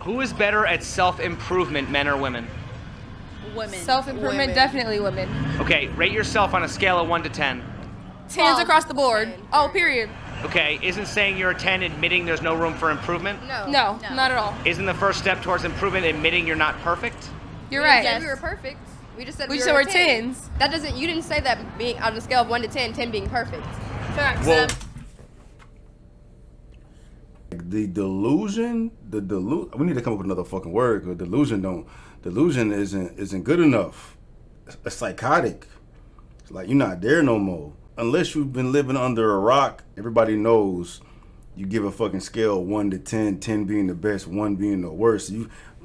Who is better at self-improvement, men or women? Women. Self-improvement, definitely women. Okay, rate yourself on a scale of 1 to 10. 10s across the board. Oh, period. Okay, isn't saying you're a 10 admitting there's no room for improvement? No, not at all. Isn't the first step towards improvement admitting you're not perfect? You're right. Yes. We were perfect. We just said We we said were we're 10s. That doesn't. You didn't say that being on a scale of 1 to 10, 10 being perfect. Facts. Well, The delusion, we need to come up with another fucking word, because delusion isn't good enough. It's psychotic. It's like you're not there no more. Unless you've been living under a rock, everybody knows you give a fucking scale 1 to 10, 10 being the best, 1 being the worst.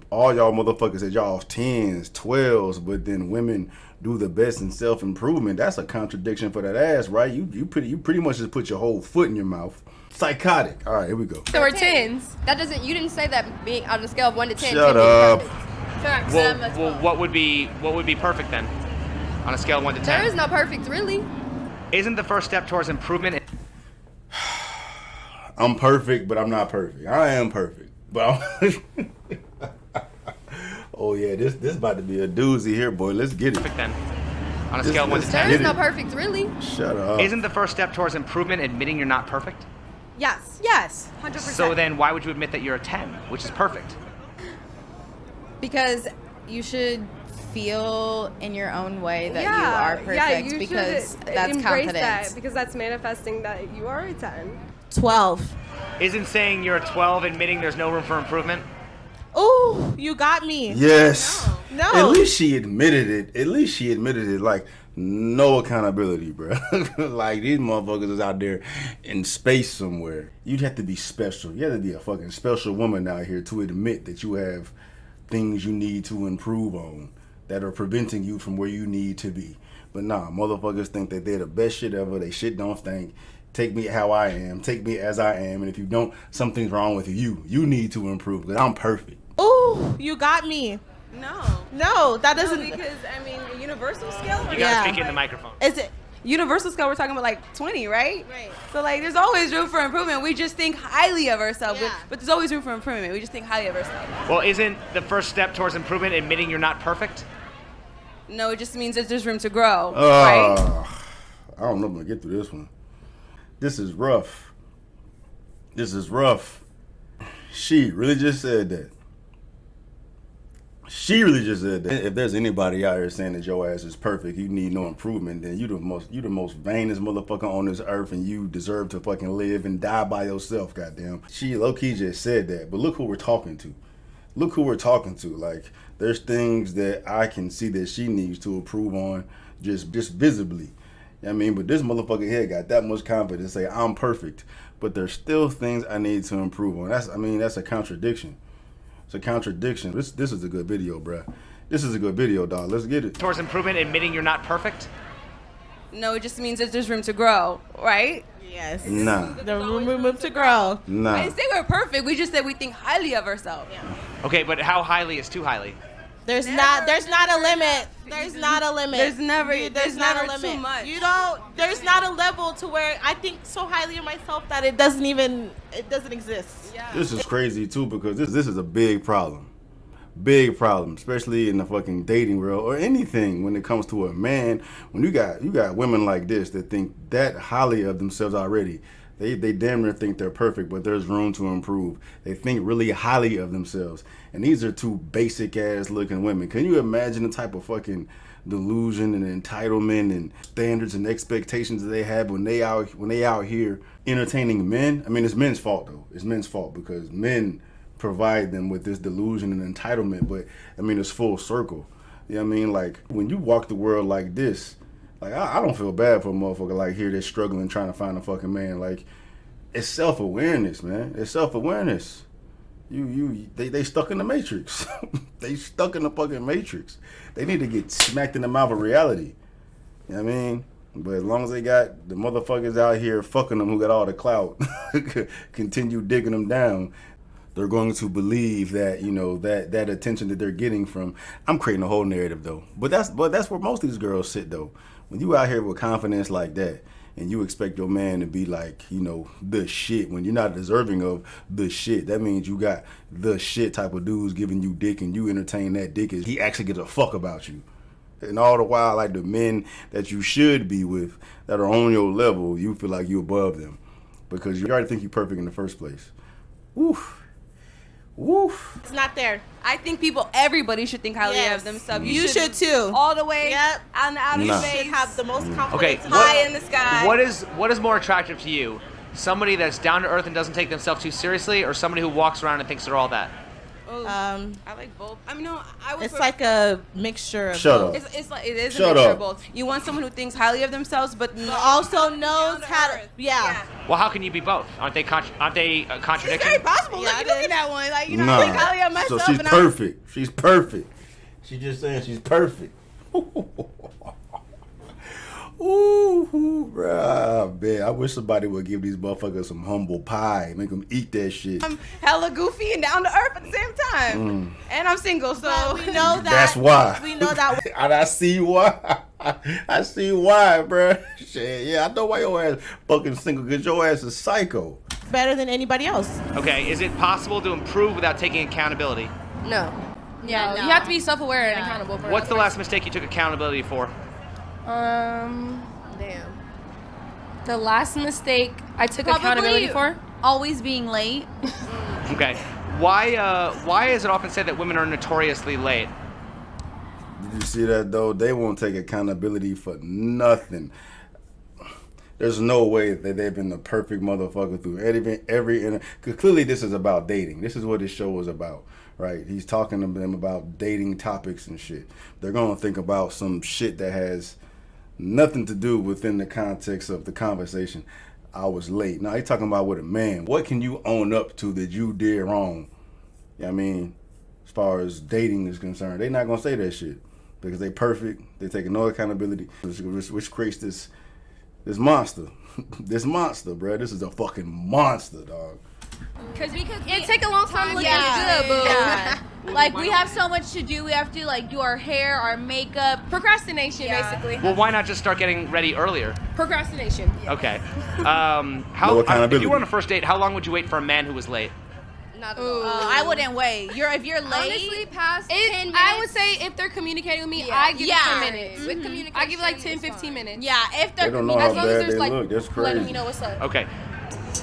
All y'all motherfuckers said y'all 10s, 12s, but then women do the best in self-improvement. That's a contradiction for that ass, right? You pretty much just put your whole foot in your mouth. Psychotic. All right, here we go. So we're 10s. That doesn't. You didn't say that being on a scale of 1 to 10. Shut 10 up. being perfect. Facts. well, what would be perfect then? On a scale of 1 to 10? There is no perfect, really. Isn't the first step towards improvement? I'm perfect, but I'm not perfect. I am perfect, but I'm oh yeah, this about to be a doozy here, boy. Let's get it. Perfect then. On a scale of 1 to There 10? is no perfect, really. Shut up. Isn't the first step towards improvement admitting you're not perfect? Yes. 100%. So then why would you admit that you're a 10, which is perfect? Because you should feel in your own way that yeah, you are perfect, yeah, you because should that's embrace confidence. that, because that's manifesting that you are a 10. 12. Isn't saying you're a 12 admitting there's no room for improvement? Ooh, you got me. Yes. No. At least she admitted it. Like, no accountability, bro. Like, these motherfuckers is out there in space somewhere. You'd have to be special. You have to be a fucking special woman out here to admit that you have things you need to improve on that are preventing you from where you need to be. But nah, motherfuckers think that they're the best shit ever. They shit don't stink. Take me how I am. Take me as I am. And if you don't, something's wrong with you. You need to improve, because I'm perfect. Ooh, you got me. No, that doesn't. No, because, I mean, a universal scale? You gotta speak in the microphone. Is it universal scale? We're talking about like 20, right? Right. So like, there's always room for improvement. We just think highly of ourselves, Yeah. but there's always room for improvement. We just think highly of ourselves. Well, isn't the first step towards improvement admitting you're not perfect? No, it just means that there's room to grow, right? I don't know if I'm gonna get through this one. This is rough. She really just said that. If there's anybody out here saying that your ass is perfect, you need no improvement, then you the most vainest motherfucker on this earth, and you deserve to fucking live and die by yourself, goddamn. She low-key just said that, but look who we're talking to. Like, there's things that I can see that she needs to improve on just visibly. I mean, but this motherfucker here got that much confidence to say I'm perfect, but there's still things I need to improve on. That's a contradiction. It's a contradiction. This is a good video, bruh. This is a good video, dog. Let's get it. Towards improvement admitting you're not perfect? No, it just means that there's room to grow, right? Yes. Nah. The room to grow. Nah. I didn't say we're perfect. We just said we think highly of ourselves. Okay, but how highly is too highly? There's not a limit. There's not a limit. There's never not a limit. too much. You don't. There's not a level to where I think so highly of myself that it doesn't exist. Yeah. This is crazy too, because this is a big problem, especially in the fucking dating world or anything. When it comes to a man, when you got women like this that think that highly of themselves already, they damn near think they're perfect, but there's room to improve. They think really highly of themselves, and these are two basic ass looking women. Can you imagine the type of fucking delusion and entitlement and standards and expectations that they have when they out here entertaining men? I mean, it's men's fault though. It's men's fault, because men provide them with this delusion and entitlement. But I mean, it's full circle. You know what I mean? Like, when you walk the world like this, like, I don't feel bad for a motherfucker like here that's struggling trying to find a fucking man. Like, it's self-awareness, man. It's self-awareness. They stuck in the matrix. They stuck in the fucking matrix. They need to get smacked in the mouth of reality. You know what I mean? But as long as they got the motherfuckers out here fucking them who got all the clout, continue digging them down, they're going to believe that, you know, that attention that they're getting from. I'm creating a whole narrative though. But that's where most of these girls sit though. When you out here with confidence like that, and you expect your man to be like, you know, the shit when you're not deserving of the shit. That means you got the shit type of dudes giving you dick and you entertain that dick as he actually gives a fuck about you. And all the while, like the men that you should be with that are on your level, you feel like you're above them because you already think you're perfect in the first place. Woof. Woof. It's not there. I think everybody should think highly Yes. of themselves. You should too. All the way Yep. on the outer Nah. space. Should have the most confidence. Okay, high in the sky. What is more attractive to you? Somebody that's down to earth and doesn't take themselves too seriously, or somebody who walks around and thinks they're all that? I like both. I mean, no, I would. It's like a mixture of Shut both. up. It's like it is Shut a mixture up. of both. You want someone who thinks highly of themselves, but Also knows how to. Yeah. Well, how can you be both? Aren't they It's contradiction? very possible. Yeah, Look, it look is. at that one. Like, you know, I think highly of myself. So she's and perfect. She's perfect. She's just saying she's perfect. Ooh, bruh, man. I wish somebody would give these motherfuckers some humble pie. Make them eat that shit. I'm hella goofy and down to earth at the same time. And I'm single, so But we know that. That's why. We know that. And I see why. I see why, bruh. Shit, yeah, I know why your ass fucking single, because your ass is psycho. Better than anybody else. Okay, is it possible to improve without taking accountability? no. Yeah, no. you have to be self-aware and accountable for What's it. the last mistake you took accountability for? Damn. The last mistake I took Probably accountability for? always being late. Okay, why is it often said that women are notoriously late? Did you see that though? They won't take accountability for nothing. There's no way that they've been the perfect motherfucker through every. Because clearly this is about dating. This is what this show is about, right? He's talking to them about dating topics and shit. They're gonna think about some shit that has nothing to do within the context of the conversation. I was late. Now he's talking about with a man. What can you own up to that you did wrong? You know what I mean? As far as dating is concerned, they're not gonna say that shit because they perfect. They take no accountability, which creates this monster. This monster, bro. This is a fucking monster, dog. Because it take a long time to look Yeah. good, boo. Yeah. Like, we have so much to do. We have to, like, do our hair, our makeup. Procrastination, basically. Well, why not just start getting ready earlier? Procrastination. Okay. No If accountability. you were on a first date, how long would you wait for a man who was late? Not at all. I wouldn't wait. If you're late. Honestly, past 10 minutes. I would say if they're communicating with me, Yeah. I give Yeah. it 10 minutes. With communication, I give it like 10, it's 15 fine. minutes. Yeah, if they're They don't know As how long as bad there's they like look. That's letting crazy. me know what's up. Okay.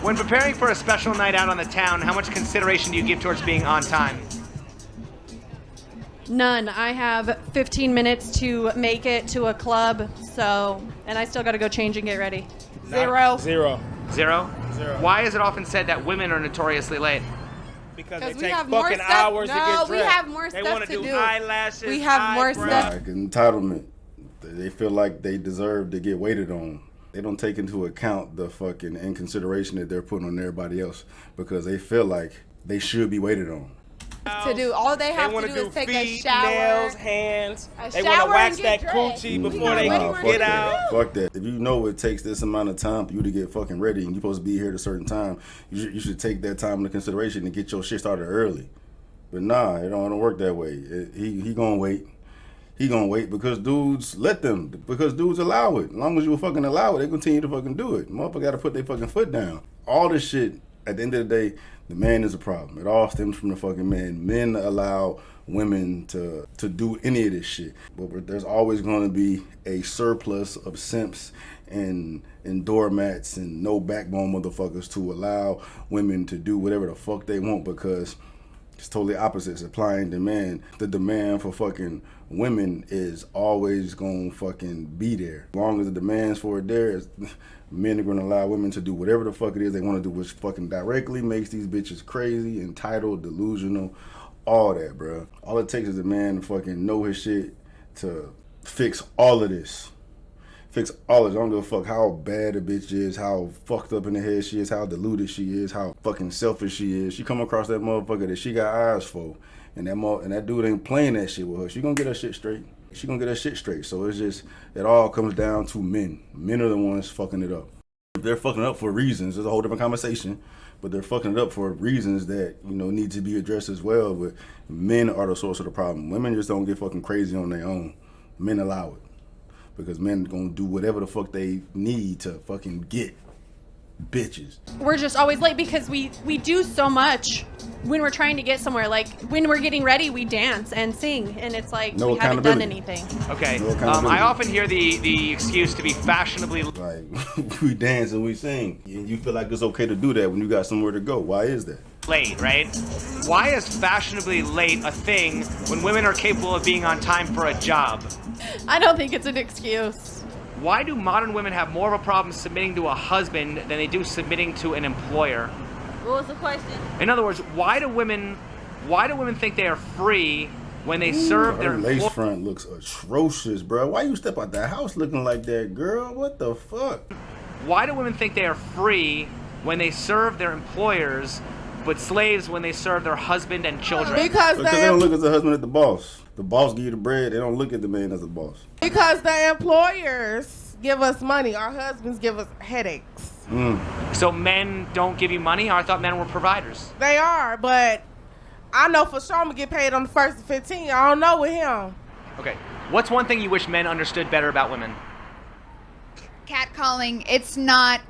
When preparing for a special night out on the town, how much consideration do you give towards being on time? None. I have 15 minutes to make it to a club, and I still got to go change and get ready. Zero. Zero. Zero? Zero. Why is it often said that women are notoriously late? Because 'Cause they we take have more fucking stuff- hours to No, get dressed. we have more They stuff wanna to do do. eyelashes. We have more eyebrows. stuff. Like entitlement. They feel like they deserve to get waited on. They don't take into account the fucking inconsideration that they're putting on everybody else because they feel like they should be waited on. To do all they have wanna to do is take a feet, shower. nails, hands. A They want shower to wax and that get dressed. coochie before got they ready Nah, for get it. out. Fuck that. If you know it takes this amount of time for you to get fucking ready and you're supposed to be here at a certain time, you should take that time into consideration and get your shit started early. But nah, it don't work that way. He gonna wait. He gonna wait because dudes let them. Because dudes allow it. As long as you fucking allow it, they continue to fucking do it. Motherfucker gotta put their fucking foot down. All this shit, at the end of the day, the man is a problem. It all stems from the fucking man. Men allow women to do any of this shit. But there's always gonna be a surplus of simps and doormats and no backbone motherfuckers to allow women to do whatever the fuck they want because it's totally opposite. Supply and demand. The demand for fucking women is always gonna fucking be there. As long as the demands for it there, men are gonna allow women to do whatever the fuck it is they want to do, which fucking directly makes these bitches crazy, entitled, delusional, all that, bro. All it takes is a man to fucking know his shit to fix all of this. Fix all of it. I don't give a fuck how bad a bitch is, how fucked up in the head she is, how deluded she is, how fucking selfish she is. She come across that motherfucker that she got eyes for, and that dude ain't playing that shit with her. She gonna get her shit straight. She gonna get her shit straight. So it's just, it all comes down to men. Men are the ones fucking it up. If they're fucking it up for reasons, there's a whole different conversation, but they're fucking it up for reasons that, need to be addressed as well. But men are the source of the problem. Women just don't get fucking crazy on their own. Men allow it. because men gonna do whatever the fuck they need to fucking get bitches. We're just always late because we do so much when we're trying to get somewhere. Like when we're getting ready, we dance and sing, and it's like No we haven't done accountability. anything. Okay. No accountability. I often hear the excuse to be fashionably Like we dance and we sing, and you feel like it's okay to do that when you got somewhere to go. Why is that? late, right? Why is fashionably late a thing when women are capable of being on time for a job? I don't think it's an excuse. Why do modern women have more of a problem submitting to a husband than they do submitting to an employer? What was the question? In other words, why do women think they are free when they serve their Her lace front looks atrocious, bro. Why you step out that house looking like that, girl? What the fuck? Why do women think they are free when they serve their employers, but slaves when they serve their husband and children? Because they don't look at the husband as the boss. The boss give you the bread. They don't look at the man as the boss. Because the employers give us money. Our husbands give us headaches. So men don't give you money? I thought men were providers. They are, but I know for sure I'm going to get paid on the 1st of 15. I don't know with him. Okay. What's one thing you wish men understood better about women? Catcalling, it's not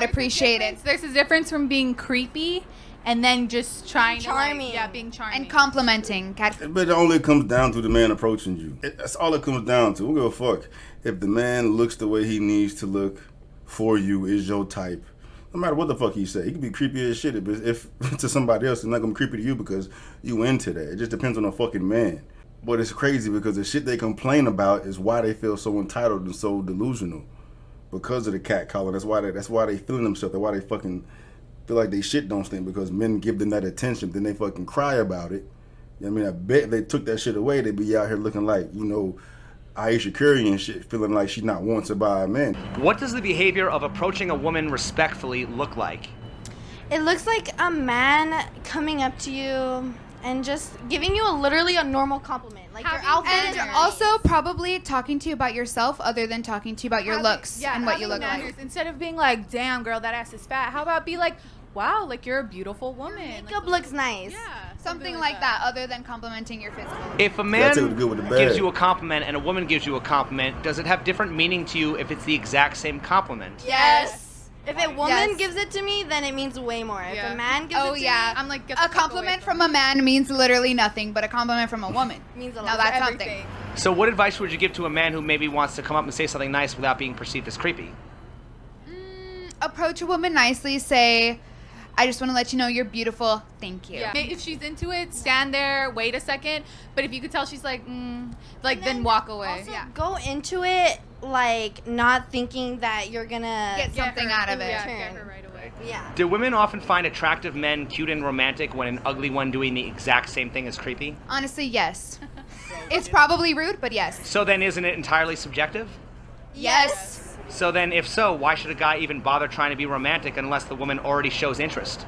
appreciated. There's a difference from being creepy and then just trying to being charming. And complimenting. But it only comes down to the man approaching you. That's all it comes down to. We don't give a fuck. If the man looks the way he needs to look for you, is your type, no matter what the fuck he say, he can be creepy as shit. If to somebody else, it's not gonna be creepy to you because you into that. It just depends on the fucking man. But it's crazy because the shit they complain about is why they feel so entitled and so delusional. Because of the catcalling. That's why they feeling themselves. That's why they fucking feel like they shit don't stink, because men give them that attention, then they fucking cry about it. I mean, I bet if they took that shit away, they'd be out here looking like, Aisha Curry and shit, feeling like she's not wanted by a man. What does the behavior of approaching a woman respectfully look like? It looks like a man coming up to you and just giving you literally a normal compliment, like your outfit. And also probably talking to you about yourself other than talking to you about your looks and what you look like. Instead of being like, damn, girl, that ass is fat, how about be like, wow, like you're a beautiful woman. Your makeup looks nice. Yeah, something like that other than complimenting your physical. If a man take the good with the bad. gives you a compliment and a woman gives you a compliment, does it have different meaning to you if it's the exact same compliment? Yes. If a woman gives it to me, then it means way more. If a man gives it to me, I'm like, a compliment from a man means literally nothing, but a compliment from a woman means a lot. Now that's something. So what advice would you give to a man who maybe wants to come up and say something nice without being perceived as creepy? Approach a woman nicely, say, I just want to let you know you're beautiful. Thank you. Yeah. If she's into it, stand there, wait a second. But if you could tell she's like, then walk away. Also, go into it like not thinking that you're gonna Get something out of it. Yeah, get her right away. Yeah. Do women often find attractive men cute and romantic when an ugly one doing the exact same thing is creepy? Honestly, yes. It's probably rude, but yes. So then isn't it entirely subjective? Yes. So then if so, why should a guy even bother trying to be romantic unless the woman already shows interest?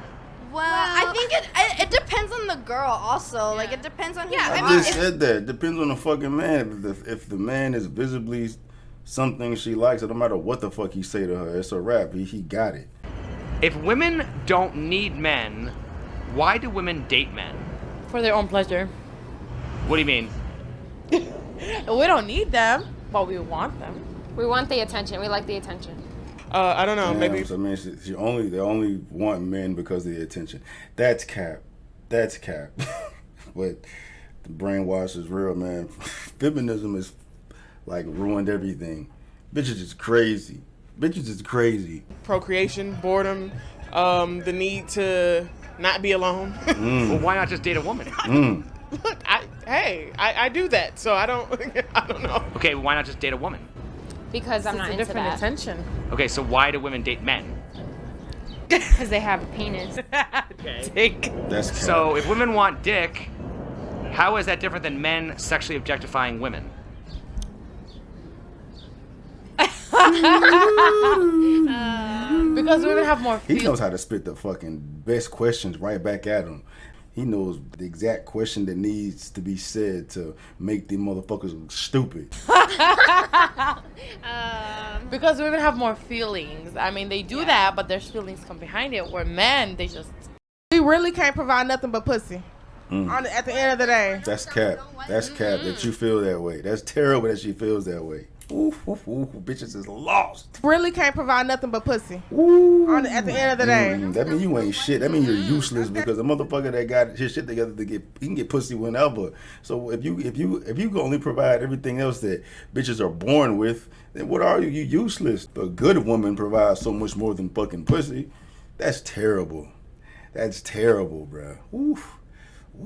Well, I think it depends on the girl also. Yeah. Like it depends on who you are. I just said that. It depends on the fucking man. If the man is visibly something she likes, no matter what the fuck he say to her, it's a wrap. He got it. If women don't need men, why do women date men? For their own pleasure. What do you mean? We don't need them, but we want them. We want the attention. We like the attention. I don't know. Damn, Maybe. So, I mean, they only want men because of the attention. That's cap. That's cap. But the brainwash is real, man. Feminism is like ruined everything. Bitches is crazy. Bitches is crazy. Procreation, boredom, the need to not be alone. Well, why not just date a woman? Look, I do that, so I don't know. Okay, why not just date a woman? Because I'm not into different that. attention. Okay, so why do women date men? Because they have a penis. Dick. That's cap. So if women want dick, how is that different than men sexually objectifying women? Because women have more He knows how to spit the fucking best questions right back at him. He knows the exact question that needs to be said to make the motherfuckers look stupid. Because women have more feelings. I mean, they do that, but their feelings come behind it. Where men, they just... We really can't provide nothing but pussy. At the end of the day. That's cap. That's cap that you feel that way. That's terrible that she feels that way. Oof, oof, oof. Bitches is lost. Really can't provide nothing but pussy. At the end of the day. That mean you ain't shit. That mean you're useless because a motherfucker that got his shit together he can get pussy whenever. So if you can only provide everything else that bitches are born with, then what are you? You useless. A good woman provides so much more than fucking pussy. That's terrible. That's terrible, bruh. Oof.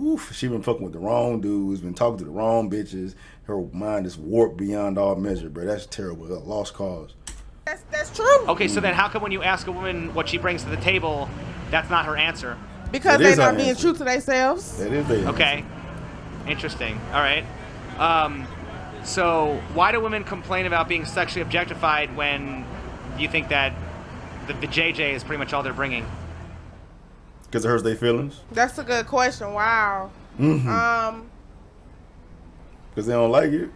Oof, she been fucking with the wrong dudes, been talking to the wrong bitches. Her mind is warped beyond all measure, bro. That's terrible. That's a lost cause. That's true. Okay, so then how come when you ask a woman what she brings to the table, that's not her answer? Because they're not being true to themselves. That is their Okay. Interesting. All right. So why do women complain about being sexually objectified when you think that the JJ is pretty much all they're bringing? Because it hurts their feelings? That's a good question. Wow. Because they don't like it.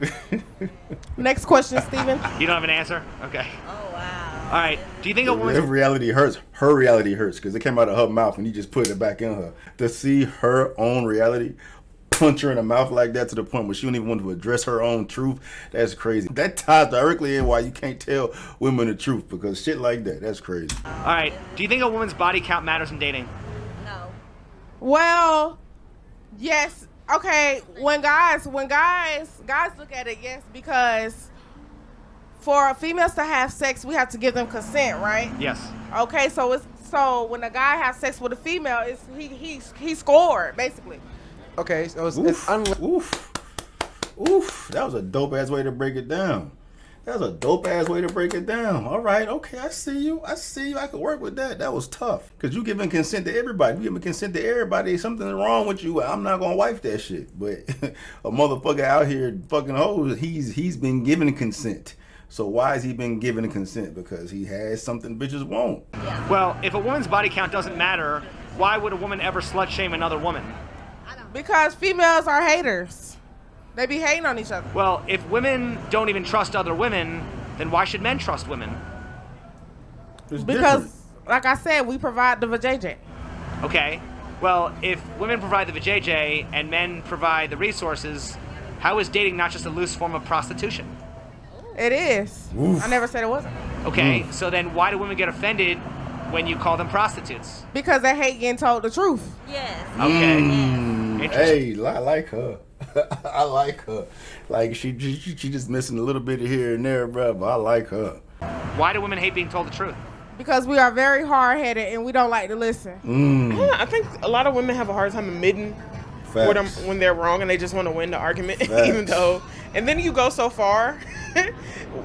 Next question, Steven. You don't have an answer? Okay. Oh, wow. All right. Do you think a woman... If reality hurts, her reality hurts because it came out of her mouth and you just put it back in her. To see her own reality, punch her in the mouth like that to the point where she don't even want to address her own truth, that's crazy. That ties directly in why you can't tell women the truth because shit like that, that's crazy. All right. Do you think a woman's body count matters in dating? Well, yes. Okay, when guys look at it, yes, because for females to have sex, we have to give them consent, right? Yes. Okay, so when a guy has sex with a female, he scored basically. Okay, so it's Oof. That was a dope ass way to break it down. All right, okay, I see you. I could work with that. That was tough. Because you giving consent to everybody. You giving consent to everybody. Something's wrong with you. I'm not going to wife that shit. But a motherfucker out here fucking hoes, he's been given consent. So why has he been given consent? Because he has something bitches want. Well, if a woman's body count doesn't matter, why would a woman ever slut shame another woman? Because females are haters. They be hating on each other. Well, if women don't even trust other women, then why should men trust women? Because, like I said, we provide the vajayjay. Okay. Well, if women provide the vajayjay and men provide the resources, how is dating not just a loose form of prostitution? It is. Oof. I never said it wasn't. Okay, so then why do women get offended when you call them prostitutes? Because they hate getting told the truth. Yes. Okay. Hey, I like her. I like her. Like she just missing a little bit of here and there, bro. But I like her. Why do women hate being told the truth? Because we are very hard-headed and we don't like to listen. Yeah, I think a lot of women have a hard time admitting when they're wrong and they just want to win the argument, even though. And then you go so far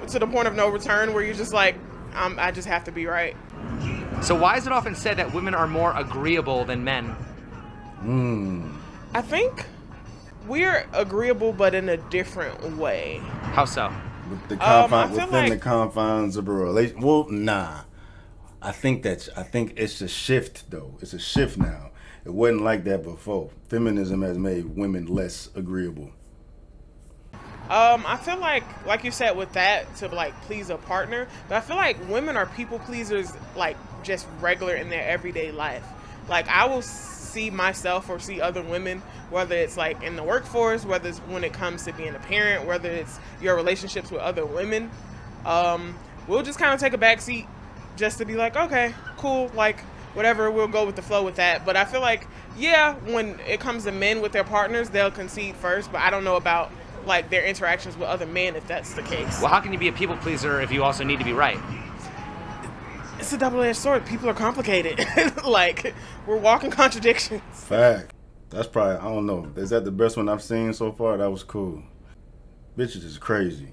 to the point of no return where you're just like, I just have to be right. So why is it often said that women are more agreeable than men? I think we're agreeable, but in a different way. How so? Within the confines of a relation. Well, nah. I think it's a shift though. It's a shift now. It wasn't like that before. Feminism has made women less agreeable. I feel like you said with that, to like please a partner, but I feel like women are people pleasers, like just regular in their everyday life. Like I will see myself or see other women, whether it's like in the workforce, whether it's when it comes to being a parent, whether it's your relationships with other women, we'll just kind of take a back seat just to be like, okay, cool, like whatever, we'll go with the flow with that. But I feel like, yeah, when it comes to men with their partners, they'll concede first, but I don't know about like their interactions with other men if that's the case. Well, how can you be a people pleaser if you also need to be right? It's a double-edged sword. People are complicated. Like, we're walking contradictions. Fact. That's probably, I don't know. Is that the best one I've seen so far? That was cool. Bitches is crazy.